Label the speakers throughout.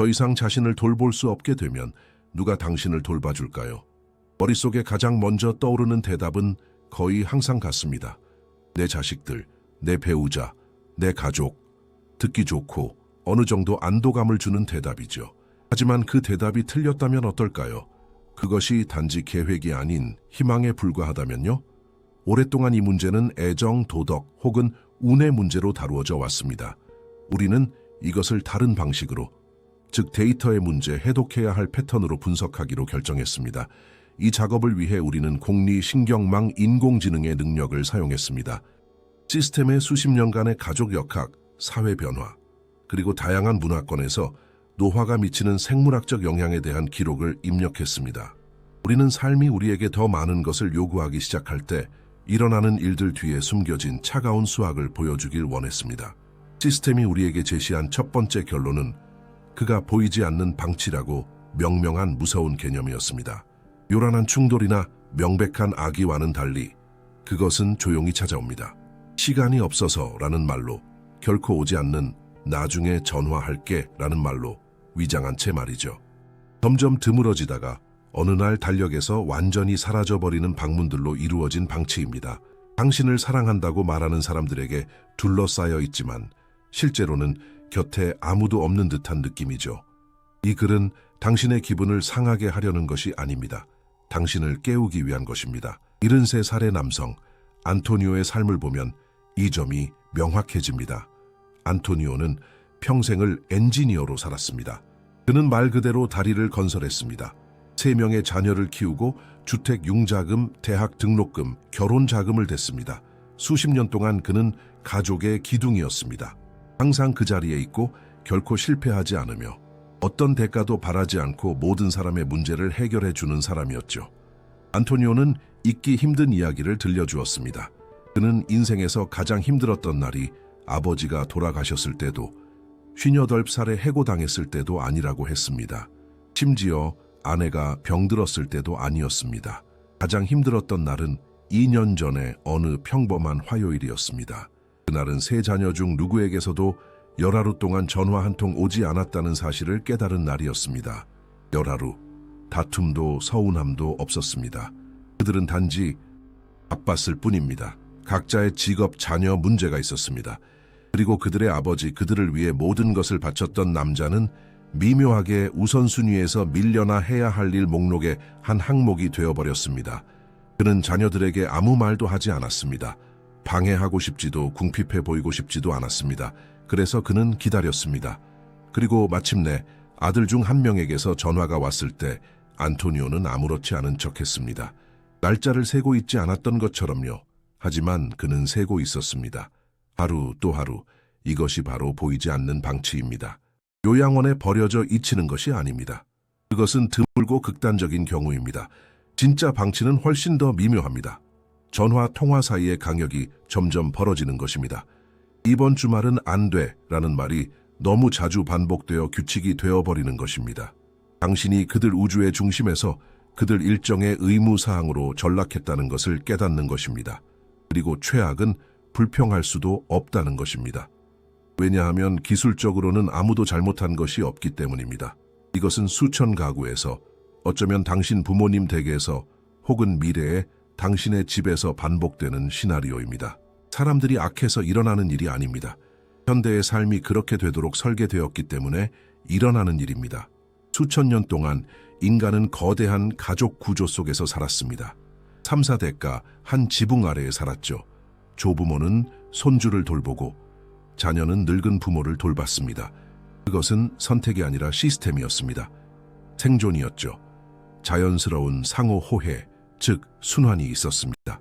Speaker 1: 더 이상 자신을 돌볼 수 없게 되면 누가 당신을 돌봐줄까요? 머릿속에 가장 먼저 떠오르는 대답은 거의 항상 같습니다. 내 자식들, 내 배우자, 내 가족. 듣기 좋고 어느 정도 안도감을 주는 대답이죠. 하지만 그 대답이 틀렸다면 어떨까요? 그것이 단지 계획이 아닌 희망에 불과하다면요? 오랫동안 이 문제는 애정, 도덕 혹은 운의 문제로 다루어져 왔습니다. 우리는 이것을 다른 방식으로, 즉 데이터의 문제, 해독해야 할 패턴으로 분석하기로 결정했습니다. 이 작업을 위해 우리는 공리, 신경망, 인공지능의 능력을 사용했습니다. 시스템의 수십 년간의 가족 역학, 사회 변화, 그리고 다양한 문화권에서 노화가 미치는 생물학적 영향에 대한 기록을 입력했습니다. 우리는 삶이 우리에게 더 많은 것을 요구하기 시작할 때 일어나는 일들 뒤에 숨겨진 차가운 수학을 보여주길 원했습니다. 시스템이 우리에게 제시한 첫 번째 결론은 그가 보이지 않는 방치라고 명명한 무서운 개념이었습니다. 요란한 충돌이나 명백한 악의와는 달리 그것은 조용히 찾아옵니다. 시간이 없어서라는 말로, 결코 오지 않는 나중에 전화할게 라는 말로 위장한 채 말이죠. 점점 드물어지다가 어느 날 달력에서 완전히 사라져버리는 방문들로 이루어진 방치입니다. 당신을 사랑한다고 말하는 사람들에게 둘러싸여 있지만 실제로는 곁에 아무도 없는 듯한 느낌이죠. 이 글은 당신의 기분을 상하게 하려는 것이 아닙니다. 당신을 깨우기 위한 것입니다. 73살의 남성 안토니오의 삶을 보면 이 점이 명확해집니다. 안토니오는 평생을 엔지니어로 살았습니다. 그는 말 그대로 다리를 건설했습니다. 3명의 자녀를 키우고 주택 융자금, 대학 등록금, 결혼 자금을 댔습니다. 수십 년 동안 그는 가족의 기둥이었습니다. 항상 그 자리에 있고 결코 실패하지 않으며 어떤 대가도 바라지 않고 모든 사람의 문제를 해결해 주는 사람이었죠. 안토니오는 잊기 힘든 이야기를 들려주었습니다. 그는 인생에서 가장 힘들었던 날이 아버지가 돌아가셨을 때도 58살에 해고당했을 때도 아니라고 했습니다. 심지어 아내가 병들었을 때도 아니었습니다. 가장 힘들었던 날은 2년 전에 어느 평범한 화요일이었습니다. 그날은 3자녀 중 누구에게서도 열하루 동안 전화 한 통 오지 않았다는 사실을 깨달은 날이었습니다. 열하루, 다툼도 서운함도 없었습니다. 그들은 단지 바빴을 뿐입니다. 각자의 직업, 자녀 문제가 있었습니다. 그리고 그들의 아버지, 그들을 위해 모든 것을 바쳤던 남자는 미묘하게 우선순위에서 밀려나 해야 할 일 목록의 한 항목이 되어버렸습니다. 그는 자녀들에게 아무 말도 하지 않았습니다. 방해하고 싶지도 궁핍해 보이고 싶지도 않았습니다. 그래서 그는 기다렸습니다. 그리고 마침내 아들 중 한 명에게서 전화가 왔을 때 안토니오는 아무렇지 않은 척했습니다. 날짜를 세고 있지 않았던 것처럼요. 하지만 그는 세고 있었습니다. 하루 또 하루, 이것이 바로 보이지 않는 방치입니다. 요양원에 버려져 잊히는 것이 아닙니다. 그것은 드물고 극단적인 경우입니다. 진짜 방치는 훨씬 더 미묘합니다. 전화 통화 사이의 간격이 점점 벌어지는 것입니다. 이번 주말은 안 돼 라는 말이 너무 자주 반복되어 규칙이 되어버리는 것입니다. 당신이 그들 우주의 중심에서 그들 일정의 의무사항으로 전락했다는 것을 깨닫는 것입니다. 그리고 최악은 불평할 수도 없다는 것입니다. 왜냐하면 기술적으로는 아무도 잘못한 것이 없기 때문입니다. 이것은 수천 가구에서, 어쩌면 당신 부모님 댁에서 혹은 미래에 당신의 집에서 반복되는 시나리오입니다. 사람들이 악해서 일어나는 일이 아닙니다. 현대의 삶이 그렇게 되도록 설계되었기 때문에 일어나는 일입니다. 수천 년 동안 인간은 거대한 가족 구조 속에서 살았습니다. 3, 4대가 한 지붕 아래에 살았죠. 조부모는 손주를 돌보고 자녀는 늙은 부모를 돌봤습니다. 그것은 선택이 아니라 시스템이었습니다. 생존이었죠. 자연스러운 상호 호혜, 즉 순환이 있었습니다.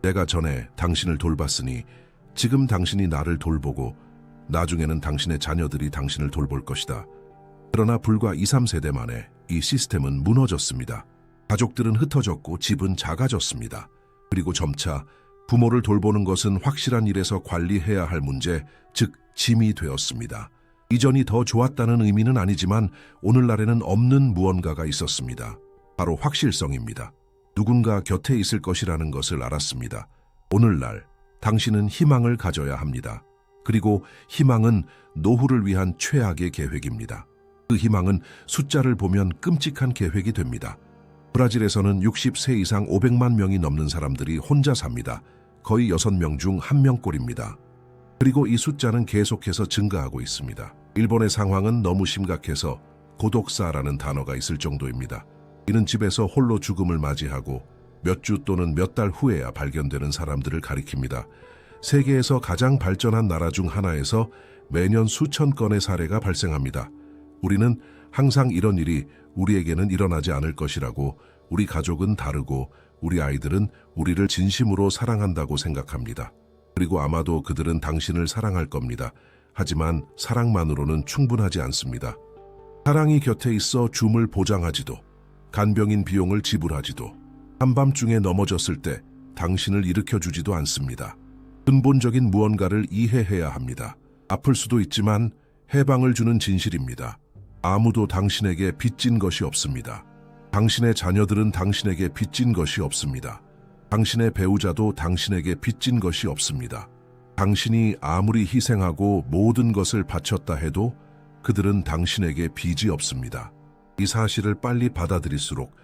Speaker 1: 내가 전에 당신을 돌봤으니 지금 당신이 나를 돌보고 나중에는 당신의 자녀들이 당신을 돌볼 것이다. 그러나 불과 2, 3세대 만에 이 시스템은 무너졌습니다. 가족들은 흩어졌고 집은 작아졌습니다. 그리고 점차 부모를 돌보는 것은 확실한 일에서 관리해야 할 문제, 즉 짐이 되었습니다. 이전이 더 좋았다는 의미는 아니지만 오늘날에는 없는 무언가가 있었습니다. 바로 확실성입니다. 누군가 곁에 있을 것이라는 것을 알았습니다. 오늘날 당신은 희망을 가져야 합니다. 그리고 희망은 노후를 위한 최악의 계획입니다. 그 희망은 숫자를 보면 끔찍한 계획이 됩니다. 브라질에서는 60세 이상 500만 명이 넘는 사람들이 혼자 삽니다. 거의 6명 중 1명꼴입니다. 그리고 이 숫자는 계속해서 증가하고 있습니다. 일본의 상황은 너무 심각해서 고독사라는 단어가 있을 정도입니다. 이는 집에서 홀로 죽음을 맞이하고 몇 주 또는 몇 달 후에야 발견되는 사람들을 가리킵니다. 세계에서 가장 발전한 나라 중 하나에서 매년 수천 건의 사례가 발생합니다. 우리는 항상 이런 일이 우리에게는 일어나지 않을 것이라고, 우리 가족은 다르고 우리 아이들은 우리를 진심으로 사랑한다고 생각합니다. 그리고 아마도 그들은 당신을 사랑할 겁니다. 하지만 사랑만으로는 충분하지 않습니다. 사랑이 곁에 있어 줌을 보장하지도, 간병인 비용을 지불하지도, 한밤중에 넘어졌을 때 당신을 일으켜주지도 않습니다. 근본적인 무언가를 이해해야 합니다. 아플 수도 있지만 해방을 주는 진실입니다. 아무도 당신에게 빚진 것이 없습니다. 당신의 자녀들은 당신에게 빚진 것이 없습니다. 당신의 배우자도 당신에게 빚진 것이 없습니다. 당신이 아무리 희생하고 모든 것을 바쳤다 해도 그들은 당신에게 빚이 없습니다. 이 사실을 빨리 받아들일수록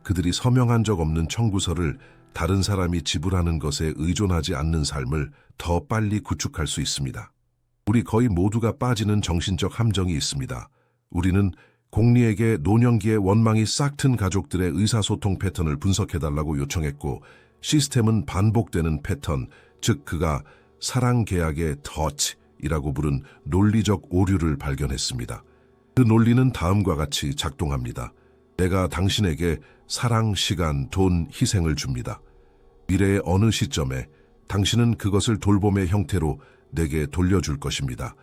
Speaker 1: 그들이 서명한 적 없는 청구서를 다른 사람이 지불하는 것에 의존하지 않는 삶을 더 빨리 구축할 수 있습니다. 우리 거의 모두가 빠지는 정신적 함정이 있습니다. 우리는 공리에게 노년기에 원망이 싹 튼 가족들의 의사소통 패턴을 분석해달라고 요청했고, 시스템은 반복되는 패턴, 즉 그가 사랑 계약의 터치이라고 부른 논리적 오류를 발견했습니다. 그 논리는 다음과 같이 작동합니다. 내가 당신에게 사랑, 시간, 돈, 희생을 줍니다. 미래의 어느 시점에 당신은 그것을 돌봄의 형태로 내게 돌려줄 것입니다.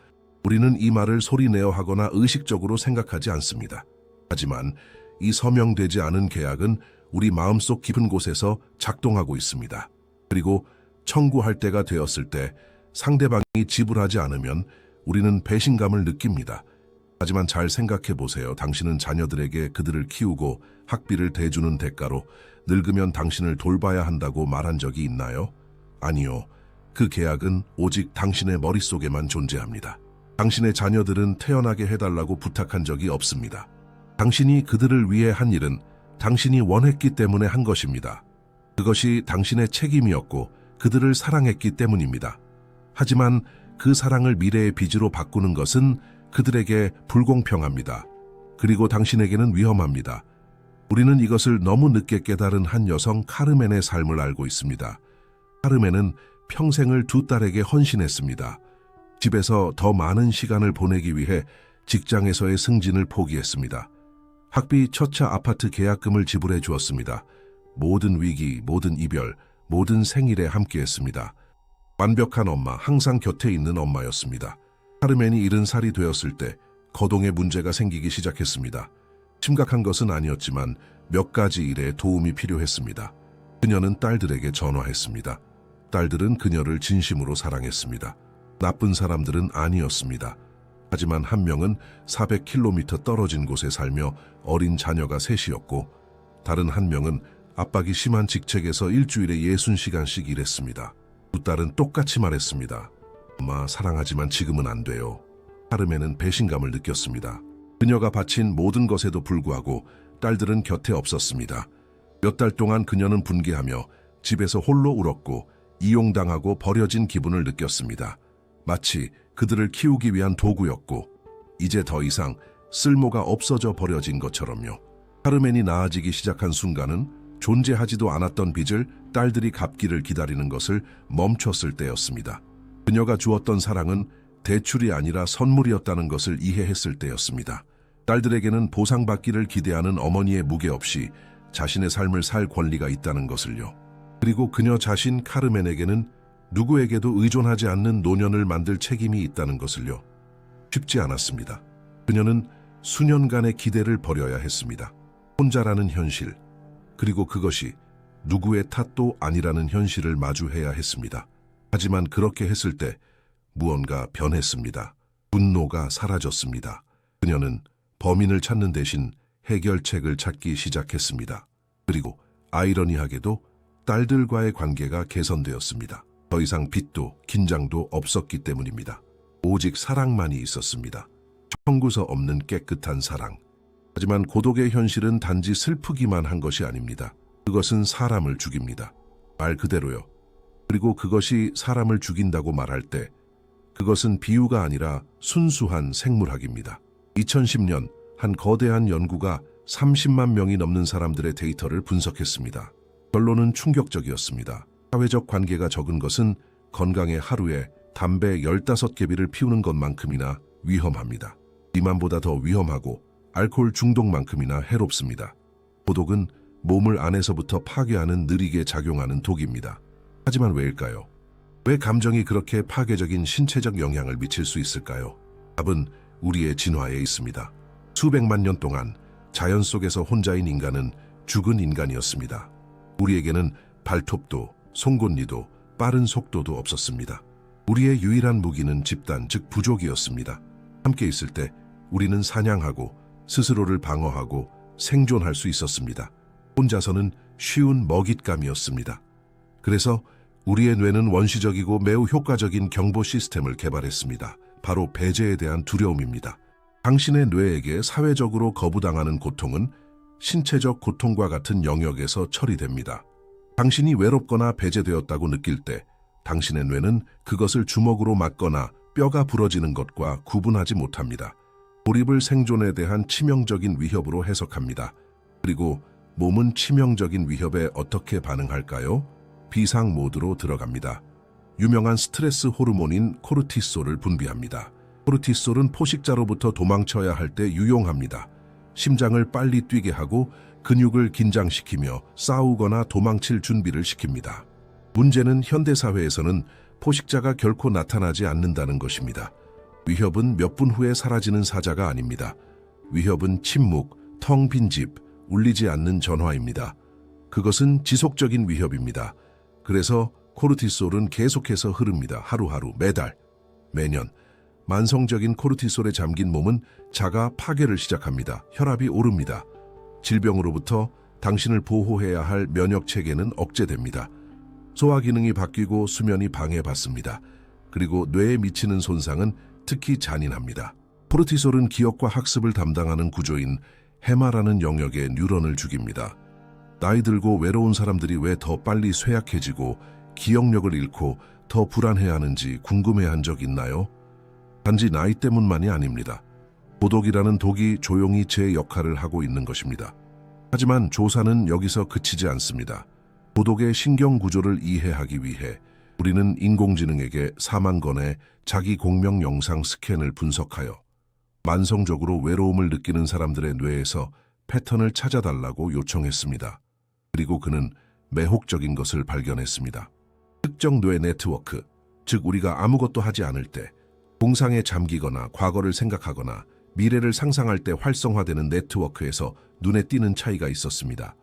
Speaker 1: 우리는 이 말을 소리내어 하거나 의식적으로 생각하지 않습니다. 하지만 이 서명되지 않은 계약은 우리 마음속 깊은 곳에서 작동하고 있습니다. 그리고 청구할 때가 되었을 때 상대방이 지불하지 않으면 우리는 배신감을 느낍니다. 하지만 잘 생각해 보세요. 당신은 자녀들에게 그들을 키우고 학비를 대주는 대가로 늙으면 당신을 돌봐야 한다고 말한 적이 있나요? 아니요. 그 계약은 오직 당신의 머릿속에만 존재합니다. 당신의 자녀들은 태어나게 해달라고 부탁한 적이 없습니다. 당신이 그들을 위해 한 일은 당신이 원했기 때문에 한 것입니다. 그것이 당신의 책임이었고 그들을 사랑했기 때문입니다. 하지만 그 사랑을 미래의 빚으로 바꾸는 것은 그들에게 불공평합니다. 그리고 당신에게는 위험합니다. 우리는 이것을 너무 늦게 깨달은 한 여성 카르멘의 삶을 알고 있습니다. 카르멘은 평생을 두 딸에게 헌신했습니다. 집에서 더 많은 시간을 보내기 위해 직장에서의 승진을 포기했습니다. 학비, 첫차 아파트 계약금을 지불해 주었습니다. 모든 위기, 모든 이별, 모든 생일에 함께했습니다. 완벽한 엄마, 항상 곁에 있는 엄마였습니다. 카르멘이 70살이 되었을 때 거동에 문제가 생기기 시작했습니다. 심각한 것은 아니었지만 몇 가지 일에 도움이 필요했습니다. 그녀는 딸들에게 전화했습니다. 딸들은 그녀를 진심으로 사랑했습니다. 나쁜 사람들은 아니었습니다. 하지만 한 명은 400km 떨어진 곳에 살며 어린 자녀가 셋이었고, 다른 한 명은 압박이 심한 직책에서 일주일에 60시간씩 일했습니다. 두 딸은 똑같이 말했습니다. 엄마, 사랑하지만 지금은 안 돼요. 카르멘은 배신감을 느꼈습니다. 그녀가 바친 모든 것에도 불구하고 딸들은 곁에 없었습니다. 몇 달 동안 그녀는 분개하며 집에서 홀로 울었고 이용당하고 버려진 기분을 느꼈습니다. 마치 그들을 키우기 위한 도구였고 이제 더 이상 쓸모가 없어져 버려진 것처럼요. 카르멘이 나아지기 시작한 순간은 존재하지도 않았던 빚을 딸들이 갚기를 기다리는 것을 멈췄을 때였습니다. 그녀가 주었던 사랑은 대출이 아니라 선물이었다는 것을 이해했을 때였습니다. 딸들에게는 보상받기를 기대하는 어머니의 무게 없이 자신의 삶을 살 권리가 있다는 것을요. 그리고 그녀 자신 카르멘에게는 누구에게도 의존하지 않는 노년을 만들 책임이 있다는 것을요. 쉽지 않았습니다. 그녀는 수년간의 기대를 버려야 했습니다. 혼자라는 현실, 그리고 그것이 누구의 탓도 아니라는 현실을 마주해야 했습니다. 하지만 그렇게 했을 때 무언가 변했습니다. 분노가 사라졌습니다. 그녀는 범인을 찾는 대신 해결책을 찾기 시작했습니다. 그리고 아이러니하게도 딸들과의 관계가 개선되었습니다. 더 이상 빚도 긴장도 없었기 때문입니다. 오직 사랑만이 있었습니다. 청구서 없는 깨끗한 사랑. 하지만 고독의 현실은 단지 슬프기만 한 것이 아닙니다. 그것은 사람을 죽입니다. 말 그대로요. 그리고 그것이 사람을 죽인다고 말할 때 그것은 비유가 아니라 순수한 생물학입니다. 2010년 한 거대한 연구가 30만 명이 넘는 사람들의 데이터를 분석했습니다. 결론은 충격적이었습니다. 사회적 관계가 적은 것은 건강에 하루에 담배 15개비를 피우는 것만큼이나 위험합니다. 비만보다 더 위험하고 알코올 중독만큼이나 해롭습니다. 고독은 몸을 안에서부터 파괴하는 느리게 작용하는 독입니다. 하지만 왜일까요? 왜 감정이 그렇게 파괴적인 신체적 영향을 미칠 수 있을까요? 답은 우리의 진화에 있습니다. 수백만 년 동안 자연 속에서 혼자인 인간은 죽은 인간이었습니다. 우리에게는 발톱도, 송곳니도, 빠른 속도도 없었습니다. 우리의 유일한 무기는 집단, 즉 부족이었습니다. 함께 있을 때 우리는 사냥하고 스스로를 방어하고 생존할 수 있었습니다. 혼자서는 쉬운 먹잇감이었습니다. 그래서 우리의 뇌는 원시적이고 매우 효과적인 경보 시스템을 개발했습니다. 바로 배제에 대한 두려움입니다. 당신의 뇌에게 사회적으로 거부당하는 고통은 신체적 고통과 같은 영역에서 처리됩니다. 당신이 외롭거나 배제되었다고 느낄 때 당신의 뇌는 그것을 주먹으로 맞거나 뼈가 부러지는 것과 구분하지 못합니다. 고립을 생존에 대한 치명적인 위협으로 해석합니다. 그리고 몸은 치명적인 위협에 어떻게 반응할까요? 비상 모드로 들어갑니다. 유명한 스트레스 호르몬인 코르티솔을 분비합니다. 코르티솔은 포식자로부터 도망쳐야 할 때 유용합니다. 심장을 빨리 뛰게 하고 근육을 긴장시키며 싸우거나 도망칠 준비를 시킵니다. 문제는 현대사회에서는 포식자가 결코 나타나지 않는다는 것입니다. 위협은 몇 분 후에 사라지는 사자가 아닙니다. 위협은 침묵, 텅 빈 집, 울리지 않는 전화입니다. 그것은 지속적인 위협입니다. 그래서 코르티솔은 계속해서 흐릅니다. 하루하루, 매달, 매년. 만성적인 코르티솔에 잠긴 몸은 자가 파괴를 시작합니다. 혈압이 오릅니다. 질병으로부터 당신을 보호해야 할 면역 체계는 억제됩니다. 소화 기능이 바뀌고 수면이 방해받습니다. 그리고 뇌에 미치는 손상은 특히 잔인합니다. 코르티솔은 기억과 학습을 담당하는 구조인 해마라는 영역의 뉴런을 죽입니다. 나이 들고 외로운 사람들이 왜 더 빨리 쇠약해지고 기억력을 잃고 더 불안해하는지 궁금해한 적 있나요? 단지 나이 때문만이 아닙니다. 고독이라는 독이 조용히 제 역할을 하고 있는 것입니다. 하지만 조사는 여기서 그치지 않습니다. 고독의 신경 구조를 이해하기 위해 우리는 인공지능에게 4만 건의 자기 공명 영상 스캔을 분석하여 만성적으로 외로움을 느끼는 사람들의 뇌에서 패턴을 찾아달라고 요청했습니다. 그리고 그는 매혹적인 것을 발견했습니다. 특정 뇌 네트워크, 즉 우리가 아무것도 하지 않을 때, 공상에 잠기거나 과거를 생각하거나 미래를 상상할 때 활성화되는 네트워크에서 눈에 띄는 차이가 있었습니다.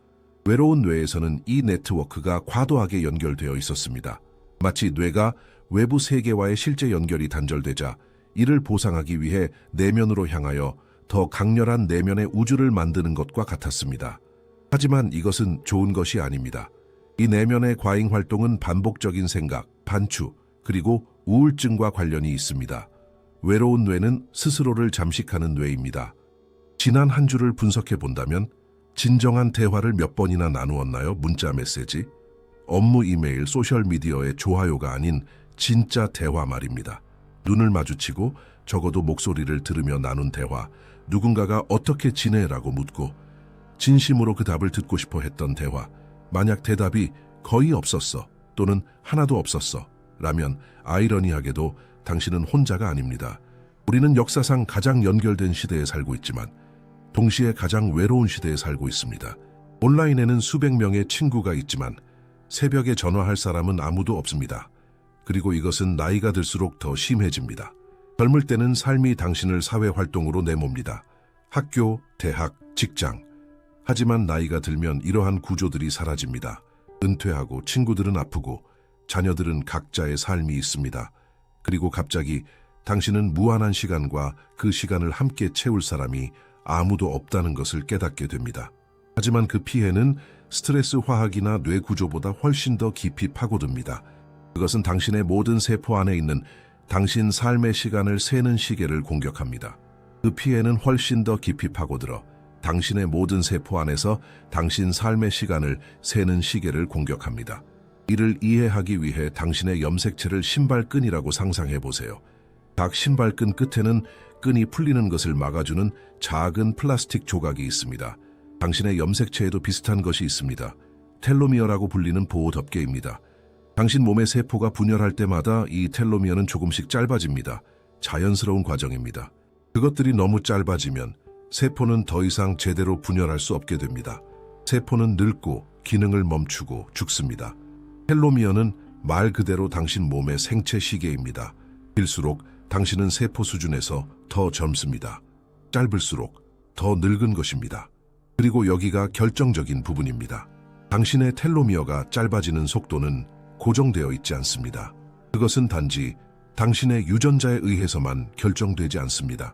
Speaker 1: 외로운 뇌에서는 이 네트워크가 과도하게 연결되어 있었습니다. 마치 뇌가 외부 세계와의 실제 연결이 단절되자 이를 보상하기 위해 내면으로 향하여 더 강렬한 내면의 우주를 만드는 것과 같았습니다. 하지만 이것은 좋은 것이 아닙니다. 이 내면의 과잉 활동은 반복적인 생각, 반추, 그리고 우울증과 관련이 있습니다. 외로운 뇌는 스스로를 잠식하는 뇌입니다. 지난 한 주를 분석해 본다면 진정한 대화를 몇 번이나 나누었나요? 문자 메시지, 업무 이메일, 소셜미디어의 좋아요가 아닌 진짜 대화 말입니다. 눈을 마주치고 적어도 목소리를 들으며 나눈 대화, 누군가가 어떻게 지내라고 묻고 진심으로 그 답을 듣고 싶어 했던 대화. 만약 대답이 거의 없었어 또는 하나도 없었어 라면 아이러니하게도 당신은 혼자가 아닙니다. 우리는 역사상 가장 연결된 시대에 살고 있지만 동시에 가장 외로운 시대에 살고 있습니다. 온라인에는 수백 명의 친구가 있지만 새벽에 전화할 사람은 아무도 없습니다. 그리고 이것은 나이가 들수록 더 심해집니다. 젊을 때는 삶이 당신을 사회활동으로 내몹니다. 학교, 대학, 직장. 하지만 나이가 들면 이러한 구조들이 사라집니다. 은퇴하고 친구들은 아프고 자녀들은 각자의 삶이 있습니다. 그리고 갑자기 당신은 무한한 시간과 그 시간을 함께 채울 사람이 아무도 없다는 것을 깨닫게 됩니다. 하지만 그 피해는 스트레스 화학이나 뇌 구조보다 훨씬 더 깊이 파고듭니다. 그것은 당신의 모든 세포 안에 있는 당신 삶의 시간을 세는 시계를 공격합니다. 그 피해는 훨씬 더 깊이 파고들어 당신의 모든 세포 안에서 당신 삶의 시간을 세는 시계를 공격합니다. 이를 이해하기 위해 당신의 염색체를 신발끈이라고 상상해 보세요. 각 신발끈 끝에는 끈이 풀리는 것을 막아주는 작은 플라스틱 조각이 있습니다. 당신의 염색체에도 비슷한 것이 있습니다. 텔로미어라고 불리는 보호 덮개입니다. 당신 몸의 세포가 분열할 때마다 이 텔로미어는 조금씩 짧아집니다. 자연스러운 과정입니다. 그것들이 너무 짧아지면 세포는 더 이상 제대로 분열할 수 없게 됩니다. 세포는 늙고 기능을 멈추고 죽습니다. 텔로미어는 말 그대로 당신 몸의 생체 시계입니다. 길수록 당신은 세포 수준에서 더 젊습니다. 짧을수록 더 늙은 것입니다. 그리고 여기가 결정적인 부분입니다. 당신의 텔로미어가 짧아지는 속도는 고정되어 있지 않습니다. 그것은 단지 당신의 유전자에 의해서만 결정되지 않습니다.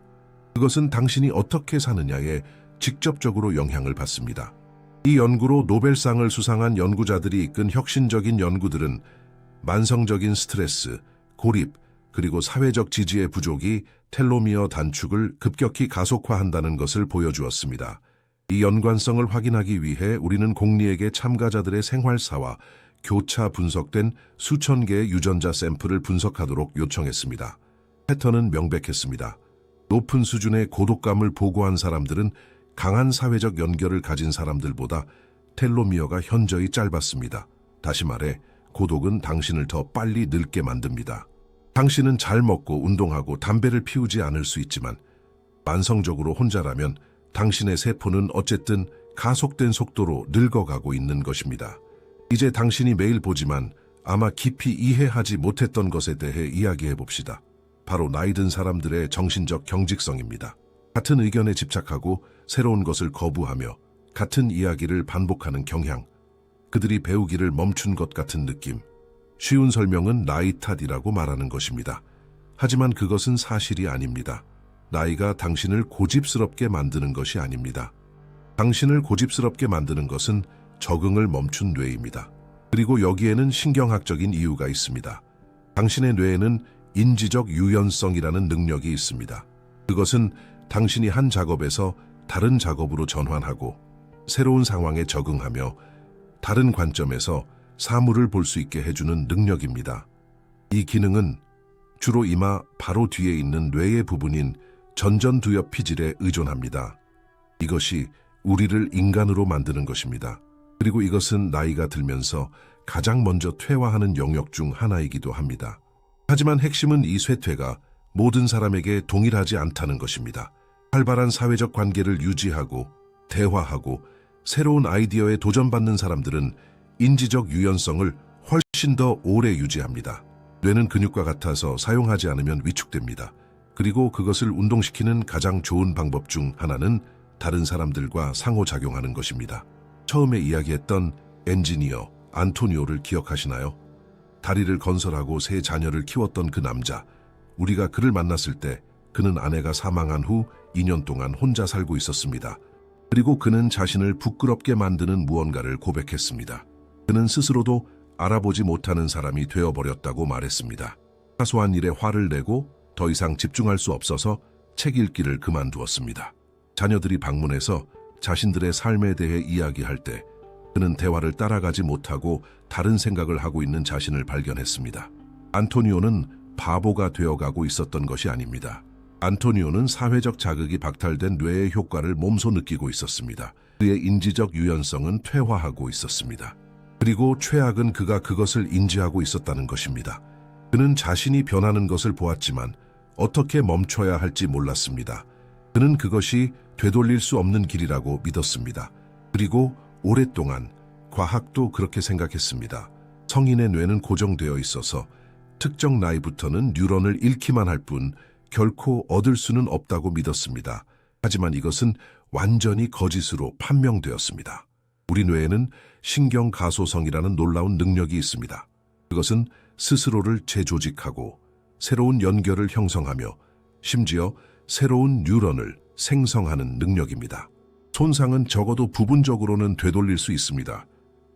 Speaker 1: 그것은 당신이 어떻게 사느냐에 직접적으로 영향을 받습니다. 이 연구로 노벨상을 수상한 연구자들이 이끈 혁신적인 연구들은 만성적인 스트레스, 고립, 그리고 사회적 지지의 부족이 텔로미어 단축을 급격히 가속화한다는 것을 보여주었습니다. 이 연관성을 확인하기 위해 우리는 공리에게 참가자들의 생활사와 교차 분석된 수천 개의 유전자 샘플을 분석하도록 요청했습니다. 패턴은 명백했습니다. 높은 수준의 고독감을 보고한 사람들은 강한 사회적 연결을 가진 사람들보다 텔로미어가 현저히 짧았습니다. 다시 말해, 고독은 당신을 더 빨리 늙게 만듭니다. 당신은 잘 먹고 운동하고 담배를 피우지 않을 수 있지만 만성적으로 혼자라면 당신의 세포는 어쨌든 가속된 속도로 늙어가고 있는 것입니다. 이제 당신이 매일 보지만 아마 깊이 이해하지 못했던 것에 대해 이야기해 봅시다. 바로 나이 든 사람들의 정신적 경직성입니다. 같은 의견에 집착하고 새로운 것을 거부하며 같은 이야기를 반복하는 경향, 그들이 배우기를 멈춘 것 같은 느낌. 쉬운 설명은 나이 탓이라고 말하는 것입니다. 하지만 그것은 사실이 아닙니다. 나이가 당신을 고집스럽게 만드는 것이 아닙니다. 당신을 고집스럽게 만드는 것은 적응을 멈춘 뇌입니다. 그리고 여기에는 신경학적인 이유가 있습니다. 당신의 뇌에는 인지적 유연성이라는 능력이 있습니다. 그것은 당신이 한 작업에서 다른 작업으로 전환하고 새로운 상황에 적응하며 다른 관점에서 사물을 볼 수 있게 해주는 능력입니다. 이 기능은 주로 이마 바로 뒤에 있는 뇌의 부분인 전전두엽 피질에 의존합니다. 이것이 우리를 인간으로 만드는 것입니다. 그리고 이것은 나이가 들면서 가장 먼저 퇴화하는 영역 중 하나이기도 합니다. 하지만 핵심은 이 쇠퇴가 모든 사람에게 동일하지 않다는 것입니다. 활발한 사회적 관계를 유지하고 대화하고 새로운 아이디어에 도전받는 사람들은 인지적 유연성을 훨씬 더 오래 유지합니다. 뇌는 근육과 같아서 사용하지 않으면 위축됩니다. 그리고 그것을 운동시키는 가장 좋은 방법 중 하나는 다른 사람들과 상호작용하는 것입니다. 처음에 이야기했던 엔지니어 안토니오를 기억하시나요? 다리를 건설하고 세 자녀를 키웠던 그 남자. 우리가 그를 만났을 때 그는 아내가 사망한 후 2년 동안 혼자 살고 있었습니다. 그리고 그는 자신을 부끄럽게 만드는 무언가를 고백했습니다. 그는 스스로도 알아보지 못하는 사람이 되어버렸다고 말했습니다. 사소한 일에 화를 내고 더 이상 집중할 수 없어서 책 읽기를 그만두었습니다. 자녀들이 방문해서 자신들의 삶에 대해 이야기할 때 그는 대화를 따라가지 못하고 다른 생각을 하고 있는 자신을 발견했습니다. 안토니오는 바보가 되어가고 있었던 것이 아닙니다. 안토니오는 사회적 자극이 박탈된 뇌의 효과를 몸소 느끼고 있었습니다. 그의 인지적 유연성은 퇴화하고 있었습니다. 그리고 최악은 그가 그것을 인지하고 있었다는 것입니다. 그는 자신이 변하는 것을 보았지만 어떻게 멈춰야 할지 몰랐습니다. 그는 그것이 되돌릴 수 없는 길이라고 믿었습니다. 그리고 오랫동안 과학도 그렇게 생각했습니다. 성인의 뇌는 고정되어 있어서 특정 나이부터는 뉴런을 잃기만 할 뿐 결코 얻을 수는 없다고 믿었습니다. 하지만 이것은 완전히 거짓으로 판명되었습니다. 우리 뇌에는 신경가소성이라는 놀라운 능력이 있습니다. 그것은 스스로를 재조직하고 새로운 연결을 형성하며 심지어 새로운 뉴런을 생성하는 능력입니다. 손상은 적어도 부분적으로는 되돌릴 수 있습니다.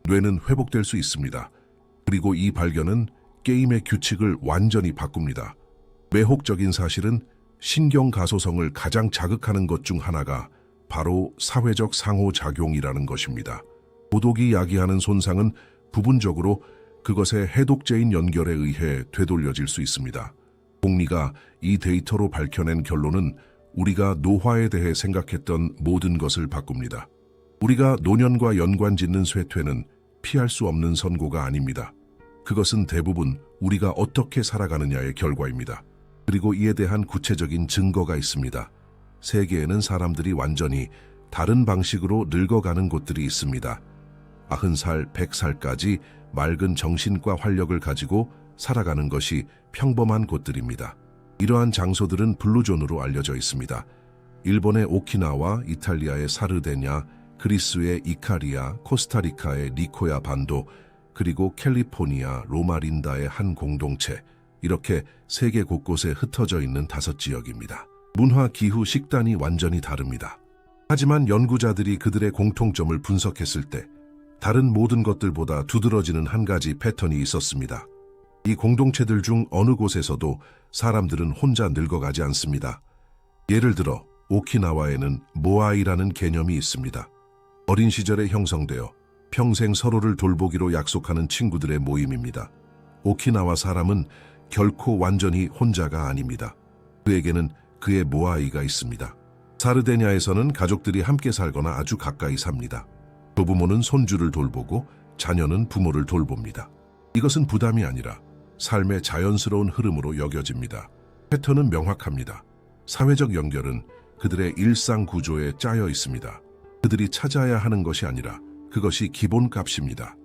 Speaker 1: 뇌는 회복될 수 있습니다. 그리고 이 발견은 게임의 규칙을 완전히 바꿉니다. 매혹적인 사실은 신경가소성을 가장 자극하는 것 중 하나가 바로 사회적 상호작용이라는 것입니다. 도독이 야기하는 손상은 부분적으로 그것의 해독제인 연결에 의해 되돌려질 수 있습니다. 공리가 이 데이터로 밝혀낸 결론은 우리가 노화에 대해 생각했던 모든 것을 바꿉니다. 우리가 노년과 연관짓는 쇠퇴는 피할 수 없는 선고가 아닙니다. 그것은 대부분 우리가 어떻게 살아가느냐의 결과입니다. 그리고 이에 대한 구체적인 증거가 있습니다. 세계에는 사람들이 완전히 다른 방식으로 늙어가는 곳들이 있습니다. 90살, 100살까지 맑은 정신과 활력을 가지고 살아가는 것이 평범한 곳들입니다. 이러한 장소들은 블루존으로 알려져 있습니다. 일본의 오키나와, 이탈리아의 사르데냐, 그리스의 이카리아, 코스타리카의 니코야 반도, 그리고 캘리포니아, 로마린다의 한 공동체, 이렇게 세계 곳곳에 흩어져 있는 5지역입니다. 문화, 기후, 식단이 완전히 다릅니다. 하지만 연구자들이 그들의 공통점을 분석했을 때 다른 모든 것들보다 두드러지는 한 가지 패턴이 있었습니다. 이 공동체들 중 어느 곳에서도 사람들은 혼자 늙어가지 않습니다. 예를 들어 오키나와에는 모아이라는 개념이 있습니다. 어린 시절에 형성되어 평생 서로를 돌보기로 약속하는 친구들의 모임입니다. 오키나와 사람은 결코 완전히 혼자가 아닙니다. 그에게는 그의 모아이가 있습니다. 사르데냐에서는 가족들이 함께 살거나 아주 가까이 삽니다. 조부모는 손주를 돌보고 자녀는 부모를 돌봅니다. 이것은 부담이 아니라 삶의 자연스러운 흐름으로 여겨집니다. 패턴은 명확합니다. 사회적 연결은 그들의 일상 구조에 짜여 있습니다. 그들이 찾아야 하는 것이 아니라 그것이 기본값입니다.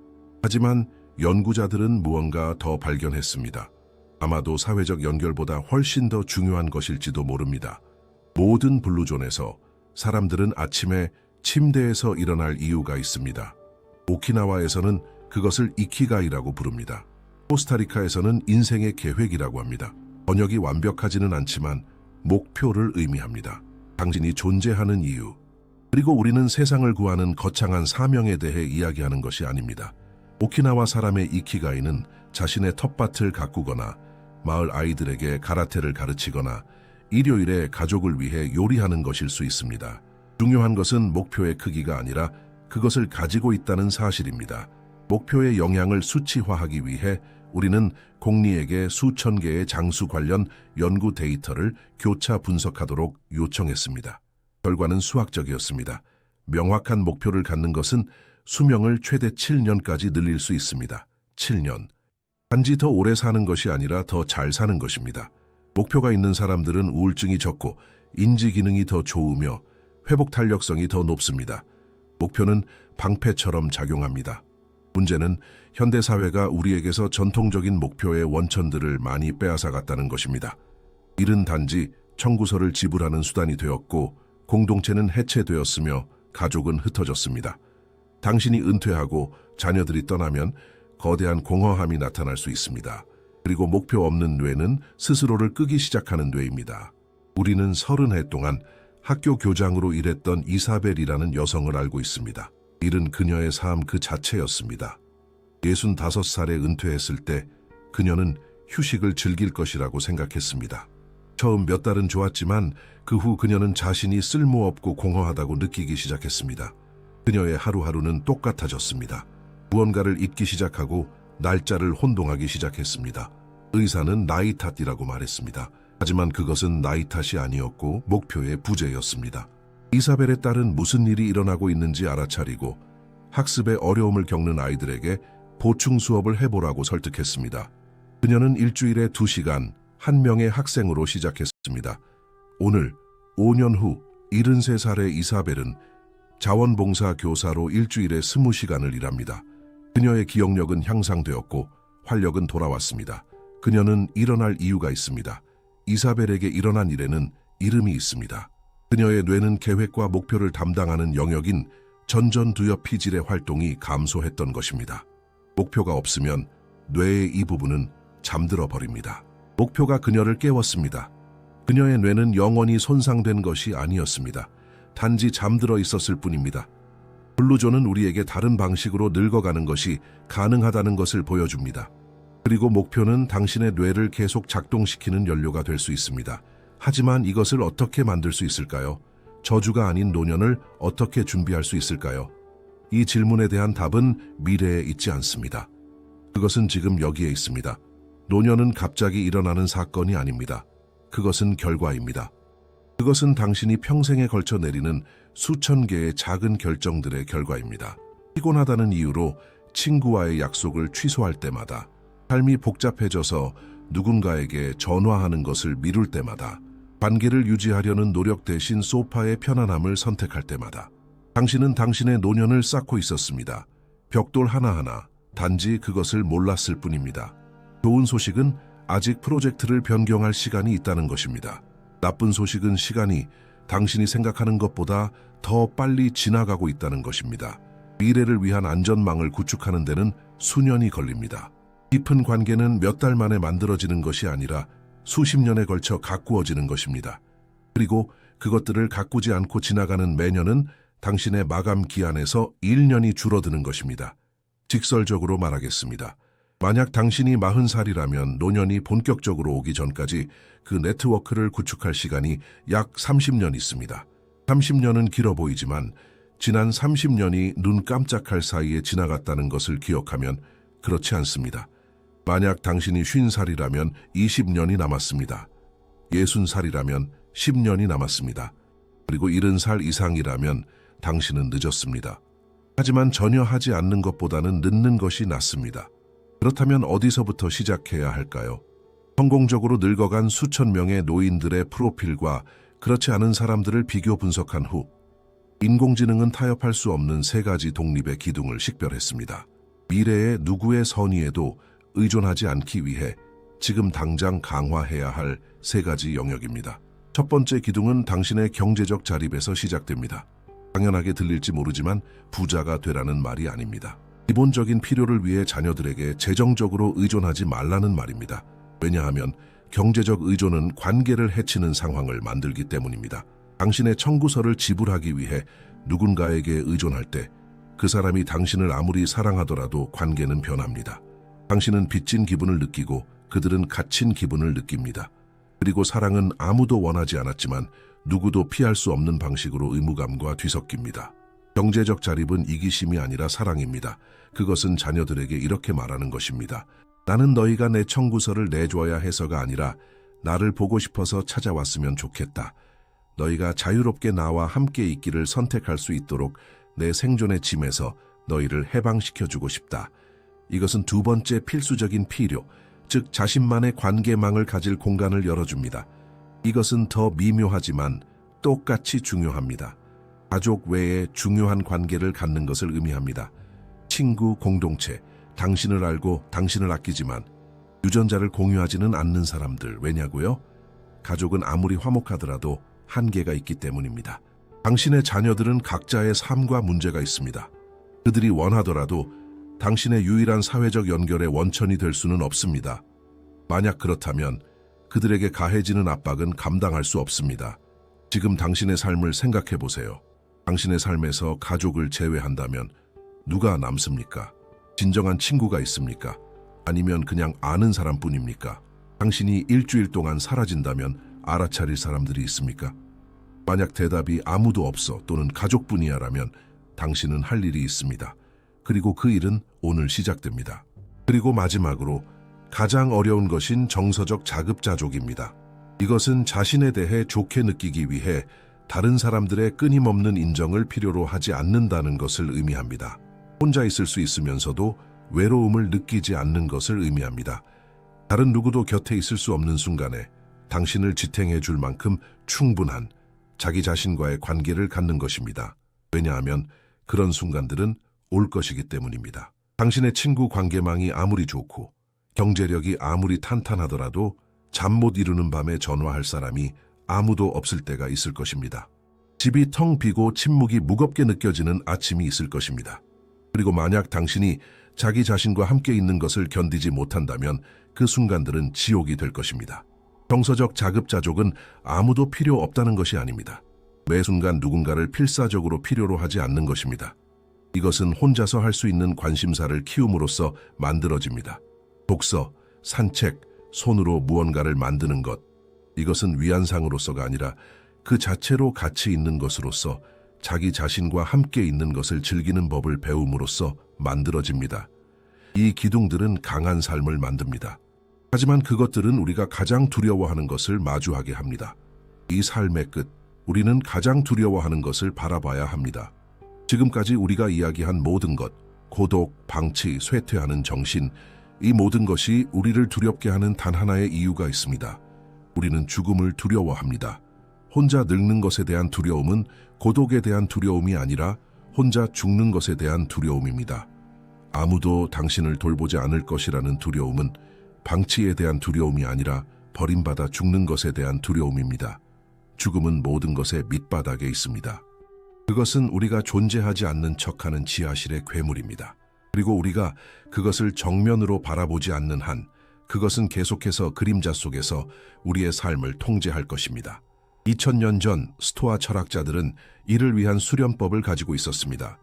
Speaker 1: 하지만 연구자들은 무언가 더 발견했습니다. 아마도 사회적 연결보다 훨씬 더 중요한 것일지도 모릅니다. 모든 블루존에서 사람들은 아침에 침대에서 일어날 이유가 있습니다. 오키나와에서는 그것을 이키가이라고 부릅니다. 코스타리카에서는 인생의 계획이라고 합니다. 번역이 완벽하지는 않지만 목표를 의미합니다. 당신이 존재하는 이유. 그리고 우리는 세상을 구하는 거창한 사명에 대해 이야기하는 것이 아닙니다. 오키나와 사람의 이키가이는 자신의 텃밭을 가꾸거나 마을 아이들에게 가라테를 가르치거나 일요일에 가족을 위해 요리하는 것일 수 있습니다. 중요한 것은 목표의 크기가 아니라 그것을 가지고 있다는 사실입니다. 목표의 영향을 수치화하기 위해 우리는 공리에게 수천 개의 장수 관련 연구 데이터를 교차 분석하도록 요청했습니다. 결과는 수학적이었습니다. 명확한 목표를 갖는 것은 수명을 최대 7년까지 늘릴 수 있습니다. 7년. 단지 더 오래 사는 것이 아니라 더 잘 사는 것입니다. 목표가 있는 사람들은 우울증이 적고 인지 기능이 더 좋으며 회복 탄력성이 더 높습니다. 목표는 방패처럼 작용합니다. 문제는 현대사회가 우리에게서 전통적인 목표의 원천들을 많이 빼앗아갔다는 것입니다. 일은 단지 청구서를 지불하는 수단이 되었고 공동체는 해체되었으며 가족은 흩어졌습니다. 당신이 은퇴하고 자녀들이 떠나면 거대한 공허함이 나타날 수 있습니다. 그리고 목표 없는 뇌는 스스로를 끄기 시작하는 뇌입니다. 우리는 30해 동안 학교 교장으로 일했던 이사벨이라는 여성을 알고 있습니다. 일은 그녀의 삶 그 자체였습니다. 65살에 은퇴했을 때 그녀는 휴식을 즐길 것이라고 생각했습니다. 처음 몇 달은 좋았지만 그 후 그녀는 자신이 쓸모없고 공허하다고 느끼기 시작했습니다. 그녀의 하루하루는 똑같아졌습니다. 무언가를 잊기 시작하고 날짜를 혼동하기 시작했습니다. 의사는 나이 탓이라고 말했습니다. 하지만 그것은 나이 탓이 아니었고 목표의 부재였습니다. 이사벨의 딸은 무슨 일이 일어나고 있는지 알아차리고 학습에 어려움을 겪는 아이들에게 보충 수업을 해보라고 설득했습니다. 그녀는 일주일에 2시간 한 명의 학생으로 시작했습니다. 오늘 5년 후 73살의 이사벨은 자원봉사 교사로 일주일에 20시간을 일합니다. 그녀의 기억력은 향상되었고 활력은 돌아왔습니다. 그녀는 일어날 이유가 있습니다. 이사벨에게 일어난 일에는 이름이 있습니다. 그녀의 뇌는 계획과 목표를 담당하는 영역인 전전두엽 피질의 활동이 감소했던 것입니다. 목표가 없으면 뇌의 이 부분은 잠들어 버립니다. 목표가 그녀를 깨웠습니다. 그녀의 뇌는 영원히 손상된 것이 아니었습니다. 단지 잠들어 있었을 뿐입니다. 블루존은 우리에게 다른 방식으로 늙어가는 것이 가능하다는 것을 보여줍니다. 그리고 목표는 당신의 뇌를 계속 작동시키는 연료가 될 수 있습니다. 하지만 이것을 어떻게 만들 수 있을까요? 저주가 아닌 노년을 어떻게 준비할 수 있을까요? 이 질문에 대한 답은 미래에 있지 않습니다. 그것은 지금 여기에 있습니다. 노년은 갑자기 일어나는 사건이 아닙니다. 그것은 결과입니다. 그것은 당신이 평생에 걸쳐 내리는 수천 개의 작은 결정들의 결과입니다. 피곤하다는 이유로 친구와의 약속을 취소할 때마다, 삶이 복잡해져서 누군가에게 전화하는 것을 미룰 때마다, 관계를 유지하려는 노력 대신 소파의 편안함을 선택할 때마다 당신은 당신의 노년을 쌓고 있었습니다. 벽돌 하나하나, 단지 그것을 몰랐을 뿐입니다. 좋은 소식은 아직 프로젝트를 변경할 시간이 있다는 것입니다. 나쁜 소식은 시간이 당신이 생각하는 것보다 더 빨리 지나가고 있다는 것입니다. 미래를 위한 안전망을 구축하는 데는 수년이 걸립니다. 깊은 관계는 몇 달 만에 만들어지는 것이 아니라 수십 년에 걸쳐 가꾸어지는 것입니다. 그리고 그것들을 가꾸지 않고 지나가는 매년은 당신의 마감 기한에서 1년이 줄어드는 것입니다. 직설적으로 말하겠습니다. 만약 당신이 40살이라면 노년이 본격적으로 오기 전까지 그 네트워크를 구축할 시간이 약 30년 있습니다. 30년은 길어 보이지만 지난 30년이 눈 깜짝할 사이에 지나갔다는 것을 기억하면 그렇지 않습니다. 만약 당신이 50살이라면 20년이 남았습니다. 60살이라면 10년이 남았습니다. 그리고 70살 이상이라면 당신은 늦었습니다. 하지만 전혀 하지 않는 것보다는 늦는 것이 낫습니다. 그렇다면 어디서부터 시작해야 할까요? 성공적으로 늙어간 수천 명의 노인들의 프로필과 그렇지 않은 사람들을 비교 분석한 후 인공지능은 타협할 수 없는 3가지 독립의 기둥을 식별했습니다. 미래의 누구의 선의에도 의존하지 않기 위해 지금 당장 강화해야 할 3가지 영역입니다. 첫 번째 기둥은 당신의 경제적 자립에서 시작됩니다. 당연하게 들릴지 모르지만 부자가 되라는 말이 아닙니다. 기본적인 필요를 위해 자녀들에게 재정적으로 의존하지 말라는 말입니다. 왜냐하면 경제적 의존은 관계를 해치는 상황을 만들기 때문입니다. 당신의 청구서를 지불하기 위해 누군가에게 의존할 때 그 사람이 당신을 아무리 사랑하더라도 관계는 변합니다. 당신은 빚진 기분을 느끼고 그들은 갇힌 기분을 느낍니다. 그리고 사랑은 아무도 원하지 않았지만 누구도 피할 수 없는 방식으로 의무감과 뒤섞입니다. 경제적 자립은 이기심이 아니라 사랑입니다. 그것은 자녀들에게 이렇게 말하는 것입니다. 나는 너희가 내 청구서를 내줘야 해서가 아니라 나를 보고 싶어서 찾아왔으면 좋겠다. 너희가 자유롭게 나와 함께 있기를 선택할 수 있도록 내 생존의 짐에서 너희를 해방시켜주고 싶다. 이것은 두 번째 필수적인 필요, 즉 자신만의 관계망을 가질 공간을 열어줍니다. 이것은 더 미묘하지만 똑같이 중요합니다. 가족 외에 중요한 관계를 갖는 것을 의미합니다. 친구, 공동체, 당신을 알고 당신을 아끼지만 유전자를 공유하지는 않는 사람들. 왜냐고요? 가족은 아무리 화목하더라도 한계가 있기 때문입니다. 당신의 자녀들은 각자의 삶과 문제가 있습니다. 그들이 원하더라도 당신의 유일한 사회적 연결의 원천이 될 수는 없습니다. 만약 그렇다면 그들에게 가해지는 압박은 감당할 수 없습니다. 지금 당신의 삶을 생각해 보세요. 당신의 삶에서 가족을 제외한다면 누가 남습니까? 진정한 친구가 있습니까? 아니면 그냥 아는 사람뿐입니까? 당신이 일주일 동안 사라진다면 알아차릴 사람들이 있습니까? 만약 대답이 아무도 없어 또는 가족뿐이야라면 당신은 할 일이 있습니다. 그리고 그 일은 오늘 시작됩니다. 그리고 마지막으로 가장 어려운 것인 정서적 자급자족입니다. 이것은 자신에 대해 좋게 느끼기 위해 다른 사람들의 끊임없는 인정을 필요로 하지 않는다는 것을 의미합니다. 혼자 있을 수 있으면서도 외로움을 느끼지 않는 것을 의미합니다. 다른 누구도 곁에 있을 수 없는 순간에 당신을 지탱해 줄 만큼 충분한 자기 자신과의 관계를 갖는 것입니다. 왜냐하면 그런 순간들은 올 것이기 때문입니다. 당신의 친구 관계망이 아무리 좋고 경제력이 아무리 탄탄하더라도 잠 못 이루는 밤에 전화할 사람이 아무도 없을 때가 있을 것입니다. 집이 텅 비고 침묵이 무겁게 느껴지는 아침이 있을 것입니다. 그리고 만약 당신이 자기 자신과 함께 있는 것을 견디지 못한다면 그 순간들은 지옥이 될 것입니다. 정서적 자급자족은 아무도 필요 없다는 것이 아닙니다. 매 순간 누군가를 필사적으로 필요로 하지 않는 것입니다. 이것은 혼자서 할 수 있는 관심사를 키움으로써 만들어집니다. 독서, 산책, 손으로 무언가를 만드는 것. 이것은 위안상으로서가 아니라 그 자체로 가치 있는 것으로서 자기 자신과 함께 있는 것을 즐기는 법을 배움으로써 만들어집니다. 이 기둥들은 강한 삶을 만듭니다. 하지만 그것들은 우리가 가장 두려워하는 것을 마주하게 합니다. 이 삶의 끝, 우리는 가장 두려워하는 것을 바라봐야 합니다. 지금까지 우리가 이야기한 모든 것, 고독, 방치, 쇠퇴하는 정신, 이 모든 것이 우리를 두렵게 하는 단 하나의 이유가 있습니다. 우리는 죽음을 두려워합니다. 혼자 늙는 것에 대한 두려움은 고독에 대한 두려움이 아니라 혼자 죽는 것에 대한 두려움입니다. 아무도 당신을 돌보지 않을 것이라는 두려움은 방치에 대한 두려움이 아니라 버림받아 죽는 것에 대한 두려움입니다. 죽음은 모든 것의 밑바닥에 있습니다. 그것은 우리가 존재하지 않는 척하는 지하실의 괴물입니다. 그리고 우리가 그것을 정면으로 바라보지 않는 한 그것은 계속해서 그림자 속에서 우리의 삶을 통제할 것입니다. 2000년 전 스토아 철학자들은 이를 위한 수련법을 가지고 있었습니다.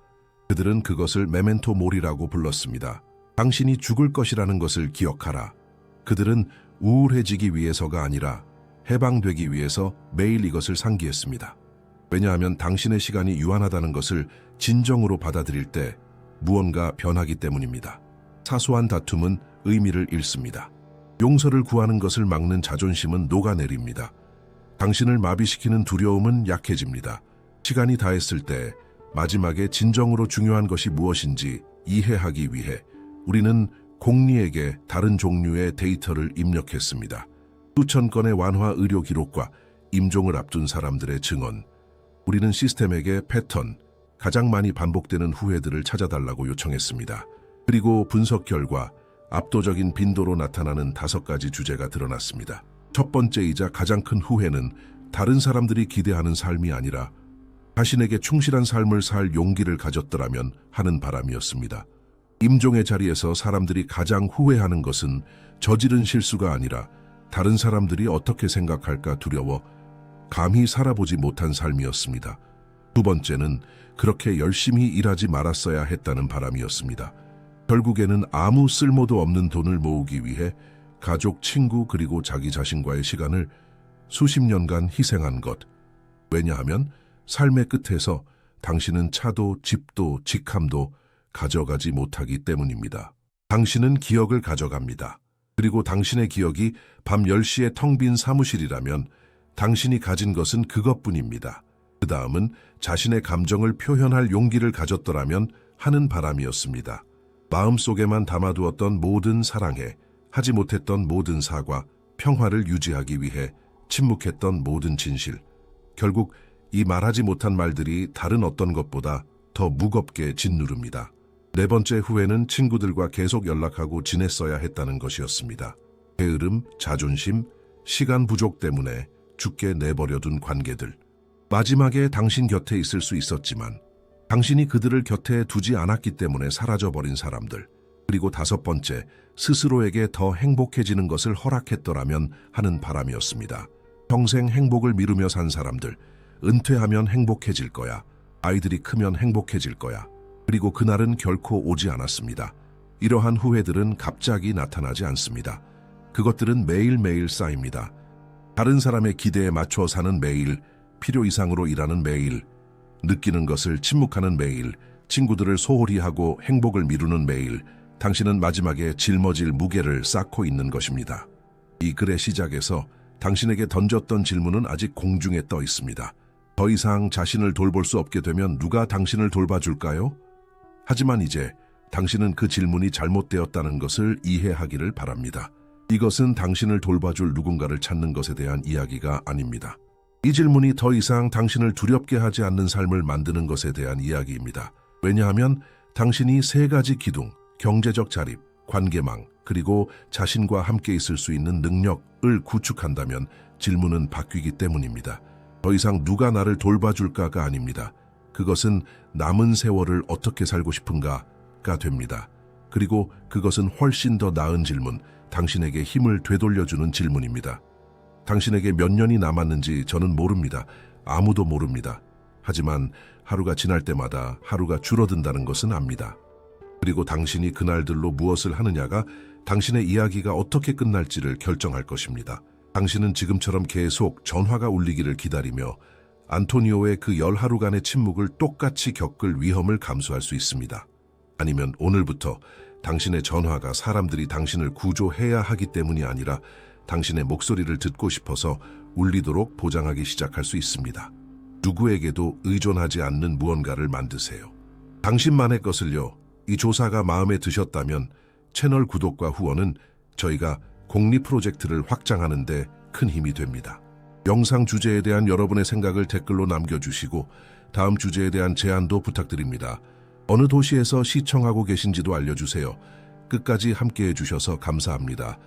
Speaker 1: 그들은 그것을 메멘토 모리라고 불렀습니다. 당신이 죽을 것이라는 것을 기억하라. 그들은 우울해지기 위해서가 아니라 해방되기 위해서 매일 이것을 상기했습니다. 왜냐하면 당신의 시간이 유한하다는 것을 진정으로 받아들일 때 무언가 변하기 때문입니다. 사소한 다툼은 의미를 잃습니다. 용서를 구하는 것을 막는 자존심은 녹아내립니다. 당신을 마비시키는 두려움은 약해집니다. 시간이 다했을 때 마지막에 진정으로 중요한 것이 무엇인지 이해하기 위해 우리는 공리에게 다른 종류의 데이터를 입력했습니다. 수천 건의 완화 의료 기록과 임종을 앞둔 사람들의 증언. 우리는 시스템에게 패턴, 가장 많이 반복되는 후회들을 찾아달라고 요청했습니다. 그리고 분석 결과 압도적인 빈도로 나타나는 5가지 주제가 드러났습니다. 첫 번째이자 가장 큰 후회는 다른 사람들이 기대하는 삶이 아니라 자신에게 충실한 삶을 살 용기를 가졌더라면 하는 바람이었습니다. 임종의 자리에서 사람들이 가장 후회하는 것은 저지른 실수가 아니라 다른 사람들이 어떻게 생각할까 두려워 감히 살아보지 못한 삶이었습니다. 두 번째는 그렇게 열심히 일하지 말았어야 했다는 바람이었습니다. 결국에는 아무 쓸모도 없는 돈을 모으기 위해 가족, 친구 그리고 자기 자신과의 시간을 수십 년간 희생한 것. 왜냐하면 삶의 끝에서 당신은 차도 집도 직함도 가져가지 못하기 때문입니다. 당신은 기억을 가져갑니다. 그리고 당신의 기억이 밤 10시에 텅 빈 사무실이라면 당신이 가진 것은 그것뿐입니다. 그 다음은 자신의 감정을 표현할 용기를 가졌더라면 하는 바람이었습니다. 마음속에만 담아두었던 모든 사랑에, 하지 못했던 모든 사과, 평화를 유지하기 위해 침묵했던 모든 진실. 결국 이 말하지 못한 말들이 다른 어떤 것보다 더 무겁게 짓누릅니다. 네 번째 후회는 친구들과 계속 연락하고 지냈어야 했다는 것이었습니다. 게으름, 자존심, 시간 부족 때문에 죽게 내버려둔 관계들. 마지막에 당신 곁에 있을 수 있었지만 당신이 그들을 곁에 두지 않았기 때문에 사라져버린 사람들. 그리고 5번째, 스스로에게 더 행복해지는 것을 허락했더라면 하는 바람이었습니다. 평생 행복을 미루며 산 사람들. 은퇴하면 행복해질 거야. 아이들이 크면 행복해질 거야. 그리고 그날은 결코 오지 않았습니다. 이러한 후회들은 갑자기 나타나지 않습니다. 그것들은 매일매일 쌓입니다. 다른 사람의 기대에 맞춰 사는 매일, 필요 이상으로 일하는 매일, 느끼는 것을 침묵하는 매일, 친구들을 소홀히 하고 행복을 미루는 매일, 당신은 마지막에 짊어질 무게를 쌓고 있는 것입니다. 이 글의 시작에서 당신에게 던졌던 질문은 아직 공중에 떠 있습니다. 더 이상 자신을 돌볼 수 없게 되면 누가 당신을 돌봐줄까요? 하지만 이제 당신은 그 질문이 잘못되었다는 것을 이해하기를 바랍니다. 이것은 당신을 돌봐줄 누군가를 찾는 것에 대한 이야기가 아닙니다. 이 질문이 더 이상 당신을 두렵게 하지 않는 삶을 만드는 것에 대한 이야기입니다. 왜냐하면 당신이 3가지 기둥, 경제적 자립, 관계망, 그리고 자신과 함께 있을 수 있는 능력을 구축한다면 질문은 바뀌기 때문입니다. 더 이상 누가 나를 돌봐줄까가 아닙니다. 그것은 남은 세월을 어떻게 살고 싶은가가 됩니다. 그리고 그것은 훨씬 더 나은 질문, 당신에게 힘을 되돌려주는 질문입니다. 당신에게 몇 년이 남았는지 저는 모릅니다. 아무도 모릅니다. 하지만 하루가 지날 때마다 하루가 줄어든다는 것은 압니다. 그리고 당신이 그날들로 무엇을 하느냐가 당신의 이야기가 어떻게 끝날지를 결정할 것입니다. 당신은 지금처럼 계속 전화가 울리기를 기다리며 안토니오의 그 10하루간의 침묵을 똑같이 겪을 위험을 감수할 수 있습니다. 아니면 오늘부터 당신의 전화가 사람들이 당신을 구조해야 하기 때문이 아니라 당신의 목소리를 듣고 싶어서 울리도록 보장하기 시작할 수 있습니다. 누구에게도 의존하지 않는 무언가를 만드세요. 당신만의 것을요. 이 조사가 마음에 드셨다면 채널 구독과 후원은 저희가 공리 프로젝트를 확장하는 데 큰 힘이 됩니다. 영상 주제에 대한 여러분의 생각을 댓글로 남겨주시고 다음 주제에 대한 제안도 부탁드립니다. 어느 도시에서 시청하고 계신지도 알려주세요. 끝까지 함께해 주셔서 감사합니다.